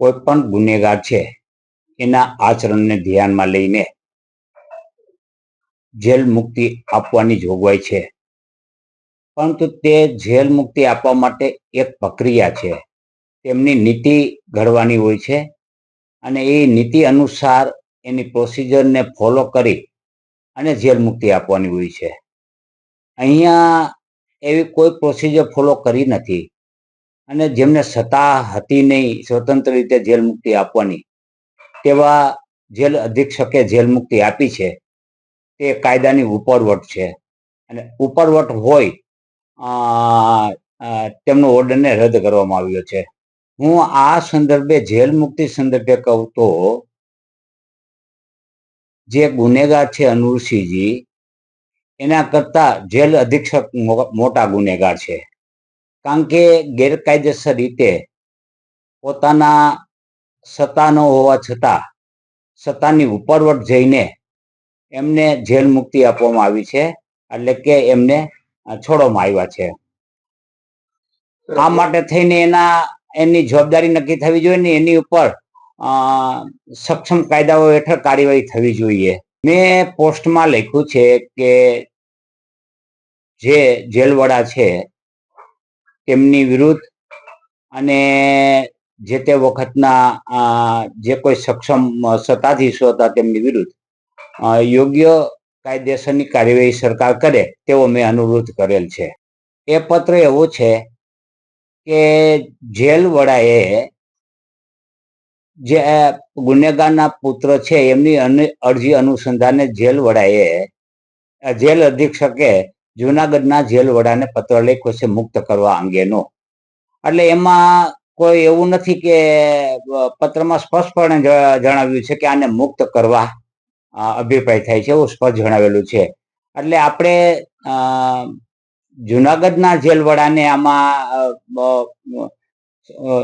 કોઈ પણ ગુનેગાર છે એના આચરણને ધ્યાનમાં લઈને જેલ મુક્તિ આપવાની જોગવાઈ છે, પરંતુ તે જેલ મુક્તિ આપવા માટે એક પ્રક્રિયા છે. તેમની નીતિ ઘડવાની હોય છે અને એ નીતિ અનુસાર એની પ્રોસિજરને ફોલો કરી અને જેલ મુક્તિ આપવાની હોય છે. અહીંયા એવી કોઈ પ્રોસિજર ફોલો કરી નથી અને જેમને સત્તા હતી નહીં સ્વતંત્ર રીતે જેલ મુક્તિ આપવાની તેવા જેલ અધિક્ષકે જેલ મુક્તિ આપી છે. તે કાયદાની ઉપરવટ છે અને ઉપરવટ હોય તેમનો ઓર્ડરને રદ કરવામાં આવ્યો છે. હું આ સંદર્ભે જેલ મુક્તિ સંદર્ભે કહું તો જે ગુનેગાર છે અનુરસિંહજી, એના કરતા જેલ અધિક્ષક મોટા ગુનેગાર છે. કારણ કે ગેરકાયદેસર રીતે પોતાના સત્તા ન હોવા છતાં સત્તાની ઉપરવટ જઈને એમને જેલ મુક્તિ આપવામાં આવી છે, એટલે કે એમને છોડવામાં આવ્યા છે. આ માટે થઈને એની જવાબદારી નક્કી થવી જોઈએ ને એની ઉપર સક્ષમ કાયદાઓ હેઠળ કાર્યવાહી થવી જોઈએ. મેં પોસ્ટમાં લખ્યું છે કે જે જેલવડા છે તેમની વિરુદ્ધ અને જે તે વખતના જે કોઈ સક્ષમ સત્તાધીશો હતા તેમની વિરુદ્ધ યોગ્ય કાયદેસરની કાર્યવાહી સરકાર કરે તેવો મેં અનુરોધ કરેલ છે. એ પત્ર એવો છે કે જેલ વડાએ જે ગુનેગારના પુત્ર છે એમની અરજી અનુસંધાને જેલ વડાએ જેલ અધિક્ષકે જુનાગઢના જેલ વડાને પત્ર લખ્યો છે મુક્ત કરવા અંગેનો. એટલે એમાં કોઈ એવું નથી કે પત્રમાં સ્પષ્ટપણે જણાવ્યું છે કે આને મુક્ત કરવા અભિપ્રાય થાય છે, એવું સ્પષ્ટ જણાવેલું છે. એટલે આપણે જુનાગઢના જેલ વડાને આમાં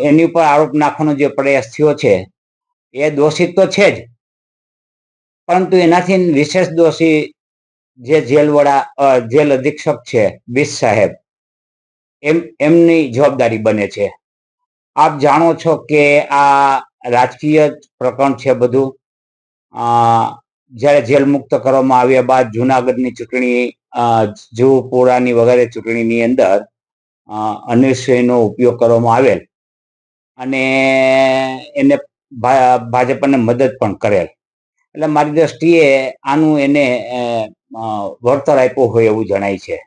એની ઉપર આરોપ નાખવાનો જે પ્રયાસ થયો છે એ દોષિત તો છે જ, પરંતુ એનાથી વિશેષ દોષી જે જેલ વડા જેલ અધિક્ષક છે બીસ સાહેબ, એમની જવાબદારી બને છે. આપ જાણો છો કે આ રાજકીય પ્રકરણ છે બધું. જ્યારે જેલ મુક્ત કરવામાં આવ્યા બાદ જુનાગઢની ચૂંટણી જુપુરાની વગેરે ચૂંટણીની અંદર અનિલસિંહનો ઉપયોગ કરવામાં આવેલ અને એને ભાજપને મદદ પણ કરેલ. એટલે મારી દ્રષ્ટિએ આનું એને વળતર આપ્યું હોય એવું જણાય છે.